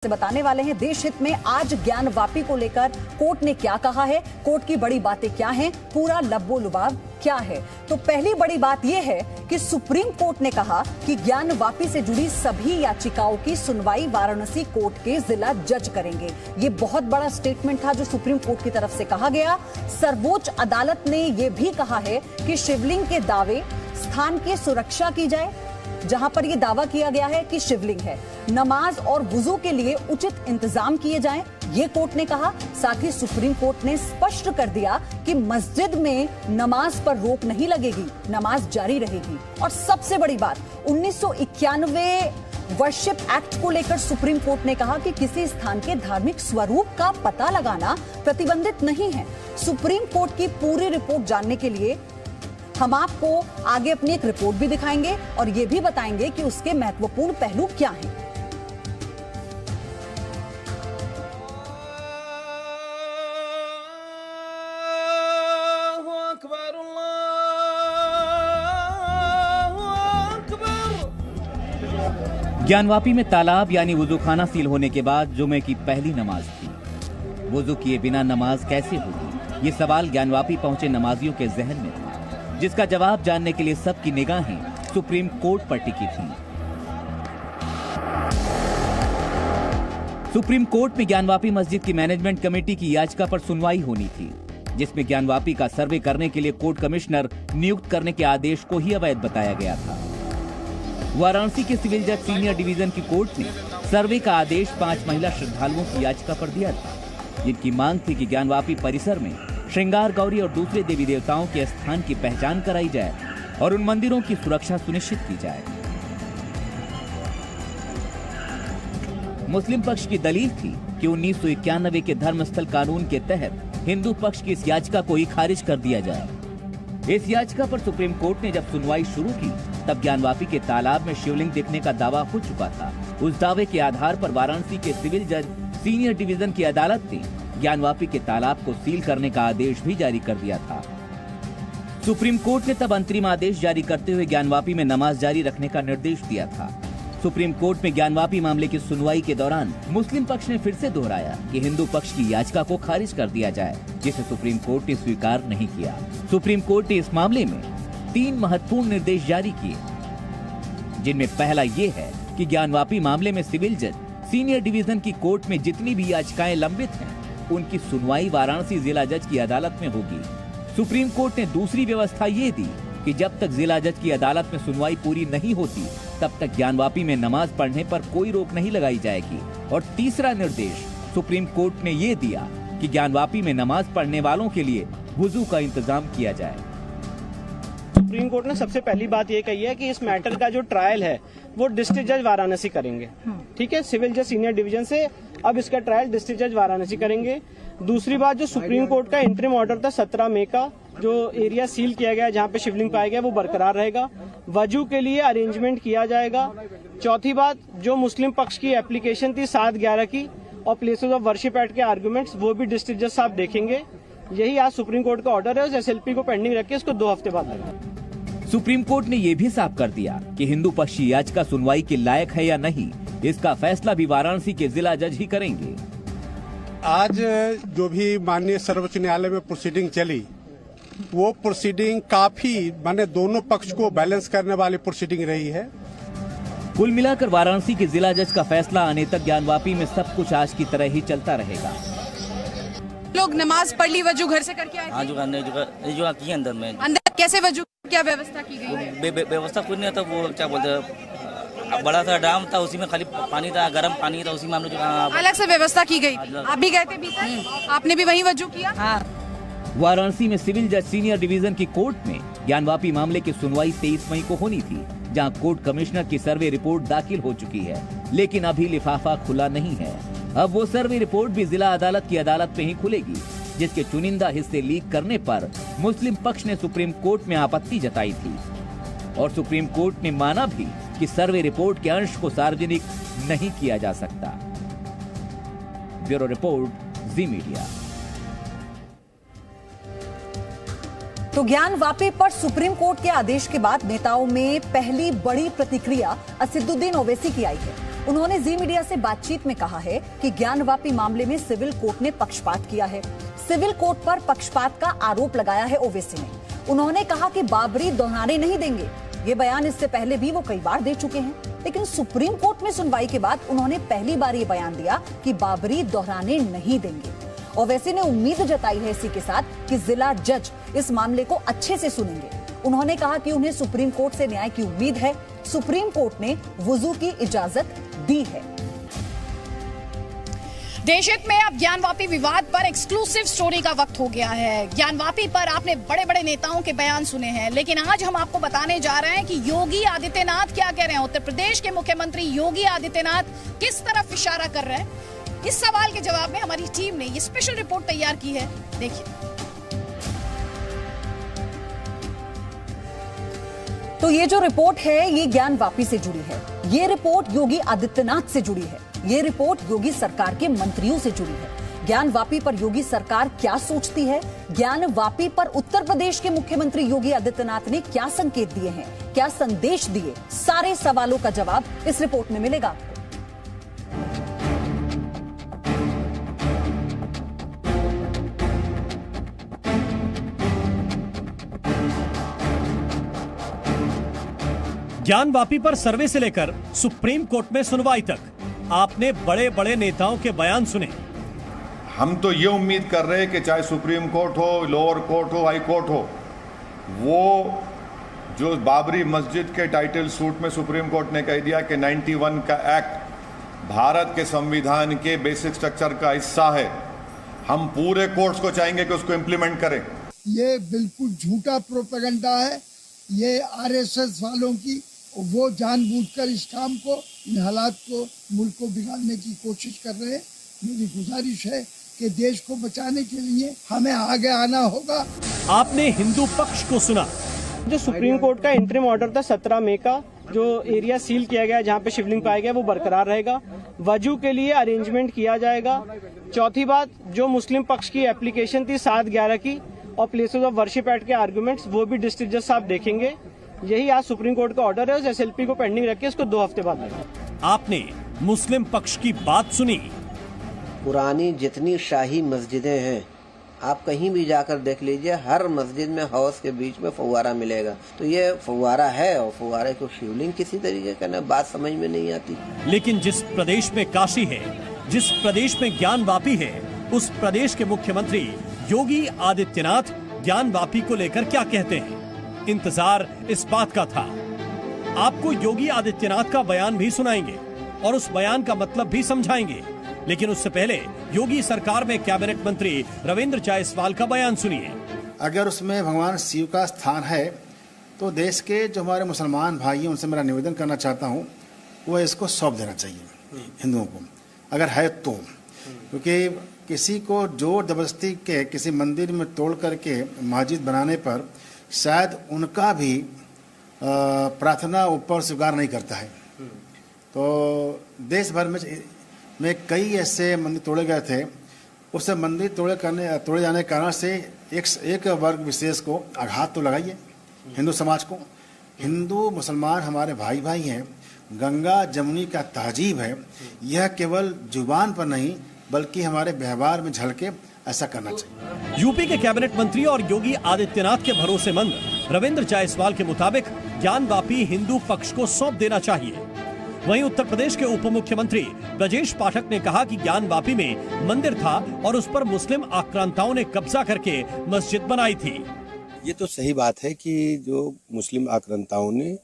से बताने वाले हैं देश हित में आज ज्ञान वापी को लेकर कोर्ट ने क्या कहा है, कोर्ट की बड़ी बातें क्या हैं, पूरा लब्बो लुबाब क्या है। तो पहली बड़ी बात यह है कि सुप्रीम कोर्ट ने कहा कि ज्ञान वापी से जुड़ी सभी याचिकाओं की सुनवाई वाराणसी कोर्ट के जिला जज करेंगे। ये बहुत बड़ा स्टेटमेंट था जो सुप्रीम कोर्ट की तरफ से कहा गया। सर्वोच्च अदालत ने यह भी कहा है कि शिवलिंग के दावे स्थान की सुरक्षा की जाए, जहां पर यह दावा किया गया है कि शिवलिंग है, नमाज और वुजू के लिए उचित इंतजाम किए जाएं, ये कोर्ट ने कहा। साथ ही सुप्रीम कोर्ट ने स्पष्ट कर दिया कि मस्जिद में नमाज पर रोक नहीं लगेगी, नमाज जारी रहेगी। और सबसे बड़ी बात, 1991 वर्शिप एक्ट को लेकर सुप्रीम कोर्ट ने कहा कि किसी स्थान के धार्मिक स्वरूप का पता लगाना प्रतिबंधित नहीं है। सुप्रीम कोर्ट की पूरी रिपोर्ट जानने के लिए हम आपको आगे अपनी एक रिपोर्ट भी दिखाएंगे और यह भी बताएंगे कि उसके महत्वपूर्ण पहलू क्या हैं। ज्ञानवापी में तालाब यानी वुजूखाना सील होने के बाद जुमे की पहली नमाज थी। वुजू किए बिना नमाज कैसे होगी, ये सवाल ज्ञानवापी पहुंचे नमाजियों के जहन में था, जिसका जवाब जानने के लिए सबकी निगाहें सुप्रीम कोर्ट पर टिकी थीं। सुप्रीम कोर्ट में ज्ञानवापी मस्जिद की मैनेजमेंट कमेटी की याचिका पर सुनवाई होनी थी, जिसमें ज्ञानवापी का सर्वे करने के लिए कोर्ट कमिश्नर नियुक्त करने के आदेश को ही अवैध बताया गया था। वाराणसी के सिविल जज सीनियर डिवीजन की कोर्ट ने सर्वे का आदेश 5 महिला श्रद्धालुओं की याचिका पर दिया था, जिनकी मांग थी कि ज्ञानवापी परिसर में श्रृंगार गौरी और दूसरे देवी देवताओं के स्थान की पहचान कराई जाए और उन मंदिरों की सुरक्षा सुनिश्चित की जाए। मुस्लिम पक्ष की दलील थी कि 1991 के धर्मस्थल कानून के तहत हिंदू पक्ष की इस याचिका को ही खारिज कर दिया जाए। इस याचिका पर सुप्रीम कोर्ट ने जब सुनवाई शुरू की तब ज्ञानवापी के तालाब में शिवलिंग दिखने का दावा हो चुका था। उस दावे के आधार पर वाराणसी के सिविल जज सीनियर डिवीजन की अदालत ने ज्ञानवापी के तालाब को सील करने का आदेश भी जारी कर दिया था। सुप्रीम कोर्ट ने तब अंतरिम आदेश जारी करते हुए ज्ञानवापी में नमाज जारी रखने का निर्देश दिया था। सुप्रीम कोर्ट में ज्ञानवापी मामले की सुनवाई के दौरान मुस्लिम पक्ष ने फिर से दोहराया कि हिंदू पक्ष की याचिका को खारिज कर दिया जाए, जिसे सुप्रीम कोर्ट ने स्वीकार नहीं किया। सुप्रीम कोर्ट ने इस मामले में 3 महत्वपूर्ण निर्देश जारी किए, जिनमें पहला ये है कि ज्ञानवापी मामले में सिविल जज सीनियर डिवीजन की कोर्ट में जितनी भी याचिकाएं लंबित हैं, उनकी सुनवाई वाराणसी जिला जज की अदालत में होगी। सुप्रीम कोर्ट ने दूसरी व्यवस्था ये दी कि जब तक जिला जज की अदालत में सुनवाई पूरी नहीं होती, तब तक ज्ञानवापी में नमाज पढ़ने पर कोई रोक नहीं लगाई जाएगी। और तीसरा निर्देश सुप्रीम कोर्ट ने ये दिया कि ज्ञानवापी में नमाज पढ़ने वालों के लिए वुजू का इंतजाम किया जाए। सुप्रीम कोर्ट ने सबसे पहली बात ये कही है कि इस मैटर का जो ट्रायल है वो डिस्ट्रिक्ट जज वाराणसी करेंगे। ठीक है, सिविल जज सीनियर डिवीजन से अब इसका ट्रायल डिस्ट्रिक्ट जज वाराणसी करेंगे। दूसरी बात, जो सुप्रीम कोर्ट का इंटरिम ऑर्डर था 17 मई का, जो एरिया सील किया गया जहां पे शिवलिंग पाया गया, वो बरकरार रहेगा। वजू के लिए अरेंजमेंट किया जाएगा। चौथी बात, जो मुस्लिम पक्ष की एप्लीकेशन थी 7/11 की और प्लेसेस ऑफ वर्शिप एक्ट के आर्गुमेंट्स, वो भी डिस्ट्रिक्ट जज साहब देखेंगे। यही आज सुप्रीम कोर्ट का ऑर्डर है। उस SLP को पेंडिंग रख के इसको 2 हफ्ते बाद लगेगा। सुप्रीम कोर्ट ने यह भी साफ कर दिया कि हिंदू पक्षी याचिका सुनवाई के लायक है या नहीं, इसका फैसला भी वाराणसी के जिला जज ही करेंगे। आज जो भी माननीय सर्वोच्च न्यायालय में प्रोसीडिंग चली, वो प्रोसीडिंग काफी माने दोनों पक्ष को बैलेंस करने वाली प्रोसीडिंग रही है। कुल मिलाकर वाराणसी के जिला जज का फैसला आने तक ज्ञानवापी में सब कुछ आज की तरह ही चलता रहेगा। लोग नमाज पढ़ ली, वजू घर से करके आए हाँ, जो की अंदर में कैसे वजू, क्या व्यवस्था की गई? व्यवस्था कुछ नहीं था। वो क्या बोलते हैं, बड़ा सा ड्राम था, उसी में खाली पानी था, गर्म पानी था, उसी में हम लोग अलग से व्यवस्था की गई। आप भी गए थे भीतर, आपने भी वहीं वजू किया? हाँ। वाराणसी में सिविल जज सीनियर डिवीजन की कोर्ट में ज्ञानवापी मामले की सुनवाई 23 मई को होनी थी, जहां कोर्ट कमिश्नर की सर्वे रिपोर्ट दाखिल हो चुकी है, लेकिन अभी लिफाफा खुला नहीं है। अब वो सर्वे रिपोर्ट भी जिला अदालत की अदालत में ही खुलेगी, जिसके चुनिंदा हिस्से लीक करने पर मुस्लिम पक्ष ने सुप्रीम कोर्ट में आपत्ति जताई थी और सुप्रीम कोर्ट ने माना भी कि सर्वे रिपोर्ट के अंश को सार्वजनिक नहीं किया जा सकता। ब्यूरो रिपोर्ट, जी मीडिया। तो ज्ञानवापी पर सुप्रीम कोर्ट के आदेश के बाद नेताओं में पहली बड़ी प्रतिक्रिया असदुद्दीन ओवैसी की आई है। उन्होंने जी मीडिया से बातचीत में कहा है कि ज्ञानवापी मामले में सिविल कोर्ट ने पक्षपात किया है। सिविल कोर्ट पर पक्षपात का आरोप लगाया है ओवैसी ने। उन्होंने कहा कि बाबरी दोहराने नहीं देंगे। ये बयान इससे पहले भी वो कई बार दे चुके हैं, लेकिन सुप्रीम कोर्ट में सुनवाई के बाद उन्होंने पहली बार ये बयान दिया कि बाबरी दोहराने नहीं देंगे। ओवैसी ने उम्मीद जताई है इसी के साथ कि जिला जज इस मामले को अच्छे से सुनेंगे। उन्होंने कहा कि उन्हें सुप्रीम कोर्ट से न्याय की उम्मीद है। सुप्रीम कोर्ट ने वुजू की इजाजत दी है। देशहित में अब ज्ञानवापी विवाद पर एक्सक्लूसिव स्टोरी का वक्त हो गया है। ज्ञानवापी पर आपने बड़े बड़े नेताओं के बयान सुने हैं, लेकिन आज हम आपको बताने जा रहे हैं कि योगी आदित्यनाथ क्या कह रहे हैं। उत्तर प्रदेश के मुख्यमंत्री योगी आदित्यनाथ किस तरफ इशारा कर रहे हैं, इस सवाल के जवाब में हमारी टीम ने ये स्पेशल रिपोर्ट तैयार की है। देखिए। तो ये जो रिपोर्ट है ये ज्ञानवापी से जुड़ी है। ये रिपोर्ट योगी आदित्यनाथ से जुड़ी है। ये रिपोर्ट योगी सरकार के मंत्रियों से जुड़ी है। ज्ञानवापी पर योगी सरकार क्या सोचती है, ज्ञानवापी पर उत्तर प्रदेश के मुख्यमंत्री योगी आदित्यनाथ ने क्या संकेत दिए हैं, क्या संदेश दिए, सारे सवालों का जवाब इस रिपोर्ट में मिलेगा। ज्ञानवापी पर सर्वे से लेकर सुप्रीम कोर्ट में सुनवाई तक आपने बड़े बड़े नेताओं के बयान सुने। हम तो ये उम्मीद कर रहे हैं कि चाहे सुप्रीम कोर्ट हो, लोअर कोर्ट हो, हाई कोर्ट हो, वो जो बाबरी मस्जिद के टाइटल सूट में सुप्रीम कोर्ट ने कह दिया कि 91 का एक्ट भारत के संविधान के बेसिक स्ट्रक्चर का हिस्सा है, हम पूरे कोर्ट्स को चाहेंगे कि उसको इम्प्लीमेंट करें। ये बिल्कुल झूठा प्रोपेगेंडा है। ये आरएसएस वालों की, वो जानबूझकर इस काम को, इन हालात को, मुल्क को बिगाड़ने की कोशिश कर रहे हैं। मेरी गुजारिश है कि देश को बचाने के लिए हमें आगे आना होगा। आपने हिंदू पक्ष को सुना। जो सुप्रीम कोर्ट का इंटरिम ऑर्डर था 17 मई का, जो एरिया सील किया गया जहाँ पे शिवलिंग पाया गया वो बरकरार रहेगा। वजू के लिए अरेंजमेंट किया जाएगा। चौथी बात, जो मुस्लिम पक्ष की एप्लीकेशन थी 7/11 की और प्लेसेस ऑफ वर्शिप एक्ट के आर्गुमेंट्स, वो भी डिस्ट्रिक्ट जज साहब देखेंगे। यही आज सुप्रीम कोर्ट का ऑर्डर है। उस एसएलपी को पेंडिंग रख के इसको 2 हफ्ते बाद देगा। आपने मुस्लिम पक्ष की बात सुनी। पुरानी जितनी शाही मस्जिदें हैं, आप कहीं भी जाकर देख लीजिए, हर मस्जिद में हौस के बीच में फव्वारा मिलेगा। तो ये फव्वारा है और फव्वारे को शिवलिंग किसी तरीके का ना, बात समझ में नहीं आती। लेकिन जिस प्रदेश में काशी है, जिस प्रदेश में ज्ञानवापी है, उस प्रदेश के मुख्यमंत्री योगी आदित्यनाथ ज्ञानवापी को लेकर क्या कहते हैं, इंतजार इस बात का था। आपको योगी आदित्यनाथ का बयान भी सुनाएंगे और उस बयान का मतलब भी समझाएंगे, लेकिन उससे पहले योगी सरकार में कैबिनेट मंत्री रविंद्र जायसवाल का बयान सुनिए। अगर उसमें भगवान शिव का स्थान है तो देश के जो हमारे मुसलमान भाई हैं उनसे मेरा निवेदन करना चाहता हूँ, वो इसको सौंप देना चाहिए हिंदुओं को, अगर है तो। क्योंकि किसी को जोर जबरदस्ती के किसी मंदिर में तोड़ करके मस्जिद बनाने पर शायद उनका भी प्रार्थना ऊपर स्वीकार नहीं करता है। तो देश भर में कई ऐसे मंदिर तोड़े गए थे। उस मंदिर तोड़े जाने के कारण से एक वर्ग विशेष को आघात तो लगाइए, हिंदू समाज को। हिंदू मुसलमान हमारे भाई भाई हैं। गंगा जमुनी का तहजीब है, यह केवल जुबान पर नहीं बल्कि हमारे व्यवहार में झलके, ऐसा करना चाहिए। यूपी के कैबिनेट मंत्री और योगी आदित्यनाथ के भरोसेमंद रविंद्र जायसवाल के मुताबिक ज्ञानवापी हिंदू पक्ष को सौंप देना चाहिए। वहीं उत्तर प्रदेश के उप मुख्यमंत्री ब्रजेश पाठक ने कहा कि ज्ञानवापी में मंदिर था और उस पर मुस्लिम आक्रांताओं ने कब्जा करके मस्जिद बनाई थी। ये तो सही बात है कि जो मुस्लिम आक्रांताओं ने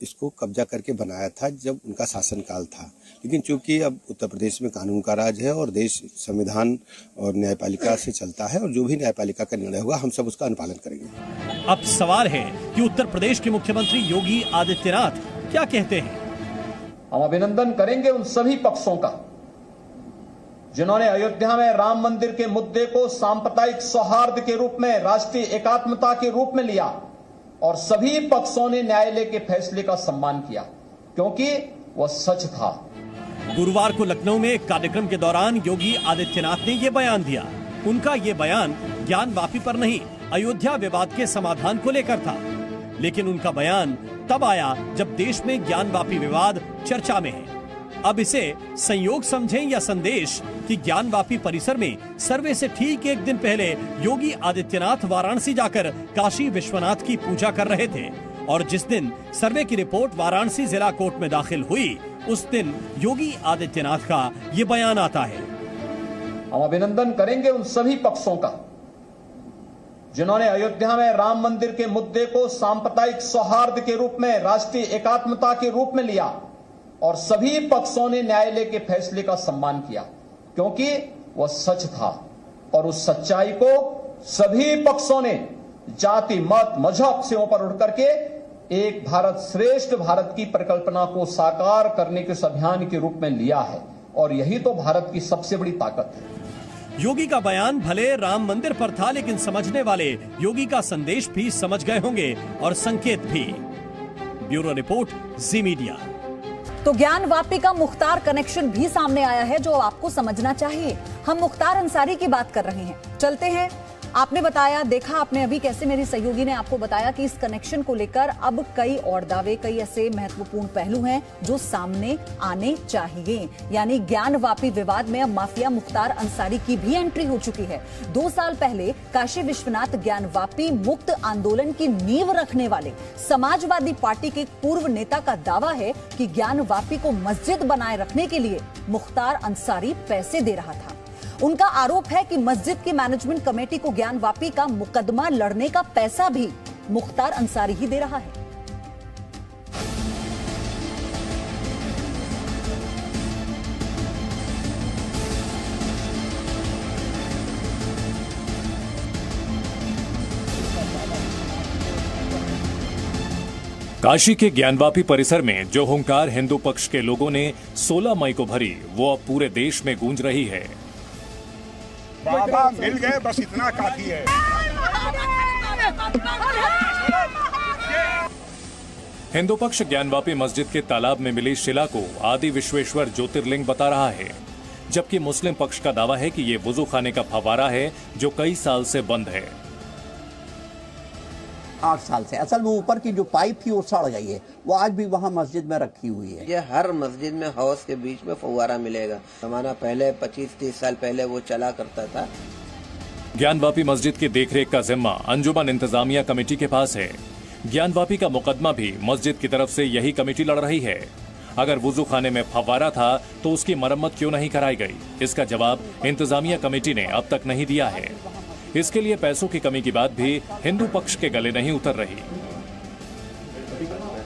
इसको कब्जा करके बनाया था जब उनका शासनकाल था, लेकिन चूंकि अब उत्तर प्रदेश में कानून का राज है और देश संविधान और न्यायपालिका से चलता है और जो भी न्यायपालिका का निर्णय होगा हम सब उसका अनुपालन करेंगे। अब सवाल है कि उत्तर प्रदेश के मुख्यमंत्री योगी आदित्यनाथ क्या कहते हैं। हम अभिनंदन करेंगे उन सभी पक्षों का जिन्होंने अयोध्या में राम मंदिर के मुद्दे को सांप्रदायिक सौहार्द के रूप में, राष्ट्रीय एकात्मता के रूप में लिया और सभी पक्षों ने न्यायालय के फैसले का सम्मान किया क्योंकि वह सच था। गुरुवार को लखनऊ में एक कार्यक्रम के दौरान योगी आदित्यनाथ ने ये बयान दिया। उनका ये बयान ज्ञानवापी पर नहीं, अयोध्या विवाद के समाधान को लेकर था। लेकिन उनका बयान तब आया जब देश में ज्ञानवापी विवाद चर्चा में है। अब इसे संयोग समझें या संदेश कि ज्ञानवापी परिसर में सर्वे से ठीक एक दिन पहले योगी आदित्यनाथ वाराणसी जाकर काशी विश्वनाथ की पूजा कर रहे थे और जिस दिन सर्वे की रिपोर्ट वाराणसी जिला कोर्ट में दाखिल हुई उस दिन योगी आदित्यनाथ का ये बयान आता है। हम अभिनंदन करेंगे उन सभी पक्षों का जिन्होंने अयोध्या में राम मंदिर के मुद्दे को सांप्रदायिक सौहार्द के रूप में, राष्ट्रीय एकात्मता के रूप में लिया और सभी पक्षों ने न्यायालय के फैसले का सम्मान किया क्योंकि वह सच था और उस सच्चाई को सभी पक्षों ने जाति, मत, मजहब से ऊपर उठ करके एक भारत श्रेष्ठ भारत की परिकल्पना को साकार करने के इस अभियान के रूप में लिया है और यही तो भारत की सबसे बड़ी ताकत है। योगी का बयान भले राम मंदिर पर था, लेकिन समझने वाले योगी का संदेश भी समझ गए होंगे और संकेत भी। ब्यूरो रिपोर्ट, जी मीडिया। तो ज्ञानवापी का मुख्तार कनेक्शन भी सामने आया है जो आपको समझना चाहिए। हम मुख्तार अंसारी की बात कर रहे हैं। चलते हैं, आपने बताया, देखा आपने अभी कैसे मेरी सहयोगी ने आपको बताया कि इस कनेक्शन को लेकर अब कई और दावे, कई ऐसे महत्वपूर्ण पहलू हैं जो सामने आने चाहिए। यानी ज्ञानवापी विवाद में अब माफिया मुख्तार अंसारी की भी एंट्री हो चुकी है। 2 साल पहले काशी विश्वनाथ ज्ञानवापी मुक्त आंदोलन की नींव रखने वाले समाजवादी पार्टी के पूर्व नेता का दावा है कि ज्ञानवापी को मस्जिद बनाए रखने के लिए मुख्तार अंसारी पैसे दे रहा था। उनका आरोप है कि मस्जिद की मैनेजमेंट कमेटी को ज्ञानवापी का मुकदमा लड़ने का पैसा भी मुख्तार अंसारी ही दे रहा है। काशी के ज्ञानवापी परिसर में जो हुंकार हिंदू पक्ष के लोगों ने 16 मई को भरी, वो अब पूरे देश में गूंज रही है। बाबा मिल गए, बस इतना काफी है। हिंदू पक्ष ज्ञानवापी मस्जिद के तालाब में मिली शिला को आदि विश्वेश्वर ज्योतिर्लिंग बता रहा है, जबकि मुस्लिम पक्ष का दावा है कि ये वुजू खाने का फव्वारा है जो कई साल से बंद है। 8 साल से असल में ऊपर की जो पाइप थी वो सड़ गई है, वो आज भी वहाँ मस्जिद में रखी हुई है। ये हर मस्जिद में हौस के बीच में फव्वारा मिलेगा। जमाना पहले 25-30 साल पहले वो चला करता था। ज्ञानवापी मस्जिद की देखरेख का जिम्मा अंजुमन इंतजामिया कमेटी के पास है। ज्ञानवापी का मुकदमा भी मस्जिद की तरफ से यही कमेटी लड़ रही है। अगर वुजू खाने में फव्वारा था तो उसकी मरम्मत क्यों नहीं कराई गई, इसका जवाब इंतजामिया कमेटी ने अब तक नहीं दिया है। इसके लिए पैसों की कमी की बात भी हिंदू पक्ष के गले नहीं उतर रही।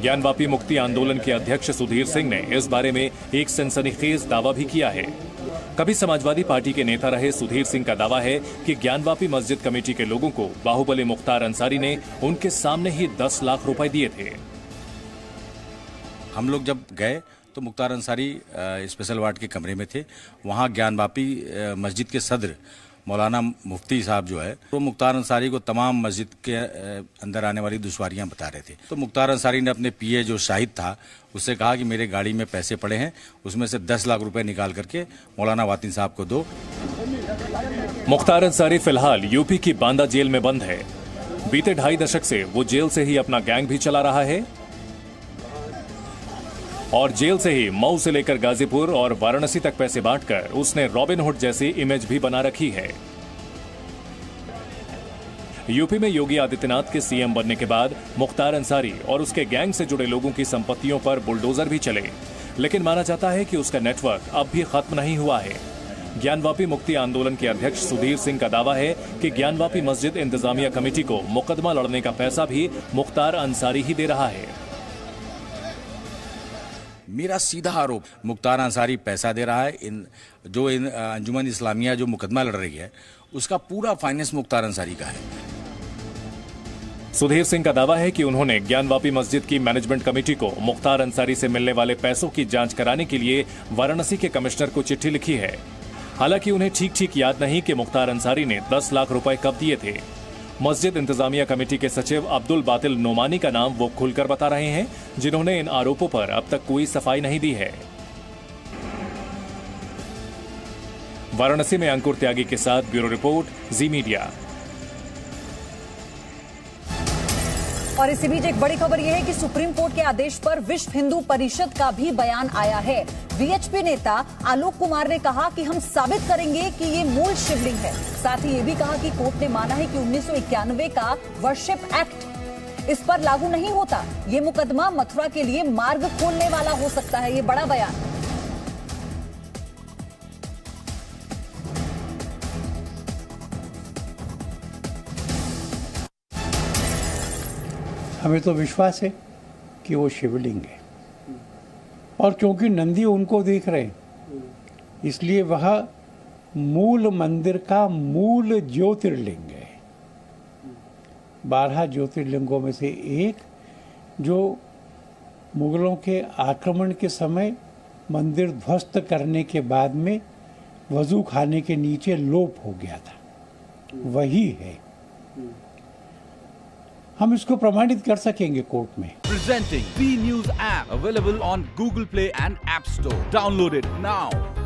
ज्ञानवापी मुक्ति आंदोलन के अध्यक्ष सुधीर सिंह ने इस बारे में एक सनसनीखेज दावा भी किया है। कभी समाजवादी पार्टी के नेता रहे सुधीर सिंह का दावा है कि ज्ञानवापी मस्जिद कमेटी के लोगों को बाहुबली मुख्तार अंसारी ने उनके सामने ही 10 लाख रुपए दिए थे। हम लोग जब गए तो मुख्तार अंसारी स्पेशल वार्ड के कमरे में थे। वहाँ ज्ञानवापी मस्जिद के सदर मौलाना मुफ्ती साहब जो है वो मुख्तार अंसारी को तमाम मस्जिद के अंदर आने वाली दुश्वारियां बता रहे थे। तो मुख्तार अंसारी ने अपने पीए जो शाहिद था उससे कहा कि मेरे गाड़ी में पैसे पड़े हैं, उसमें से 10 लाख रुपए निकाल करके मौलाना वातिन साहब को दो। मुख्तार अंसारी फिलहाल यूपी की बांदा जेल में बंद है। बीते 2.5 दशक से वो जेल से ही अपना गैंग भी चला रहा है और जेल से ही मऊ से लेकर गाजीपुर और वाराणसी तक पैसे बांटकर उसने रॉबिनहुड जैसी इमेज भी बना रखी है। यूपी में योगी आदित्यनाथ के सीएम बनने के बाद मुख्तार अंसारी और उसके गैंग से जुड़े लोगों की संपत्तियों पर बुलडोजर भी चले, लेकिन माना जाता है कि उसका नेटवर्क अब भी खत्म नहीं हुआ है। ज्ञानवापी मुक्ति आंदोलन के अध्यक्ष सुधीर सिंह का दावा है कि ज्ञानवापी मस्जिद इंतजामिया कमेटी को मुकदमा लड़ने का पैसा भी मुख्तार अंसारी ही दे रहा है। मेरा सीधा आरोप मुख्तार अंसारी पैसा दे रहा है। जो अंजुमन इस्लामिया जो मुकदमा लड़ रही है उसका पूरा फाइनेंस मुख्तार अंसारी का है। सुधीर सिंह का दावा है कि उन्होंने ज्ञानवापी मस्जिद की मैनेजमेंट कमेटी को मुख्तार अंसारी से मिलने वाले पैसों की जांच कराने के लिए वाराणसी के कमिश्नर को चिट्ठी लिखी है। हालांकि उन्हें ठीक याद नहीं कि मुख्तार अंसारी ने 10 लाख रुपए कब दिए थे। मस्जिद इंतजामिया कमेटी के सचिव अब्दुल बातिल नोमानी का नाम वो खुलकर बता रहे हैं, जिन्होंने इन आरोपों पर अब तक कोई सफाई नहीं दी है। वाराणसी में अंकुर त्यागी के साथ ब्यूरो रिपोर्ट, जी मीडिया। और इसी बीच एक बड़ी खबर यह है कि सुप्रीम कोर्ट के आदेश पर विश्व हिंदू परिषद का भी बयान आया है। वीएचपी नेता आलोक कुमार ने कहा कि हम साबित करेंगे कि ये मूल शिवलिंग है। साथ ही ये भी कहा कि कोर्ट ने माना है कि 1991 का वर्शिप एक्ट इस पर लागू नहीं होता। ये मुकदमा मथुरा के लिए मार्ग खोलने वाला हो सकता है। ये बड़ा बयान। हमें तो विश्वास है कि वो शिवलिंग है, और क्योंकि नंदी उनको देख रहे हैं इसलिए वह मूल मंदिर का मूल ज्योतिर्लिंग है। 12 ज्योतिर्लिंगों में से एक जो मुगलों के आक्रमण के समय मंदिर ध्वस्त करने के बाद में वजू खाने के नीचे लोप हो गया था, वही है। हम इसको प्रमाणित कर सकेंगे कोर्ट में। Presenting B News app available on Google Play and App Store. Download it now.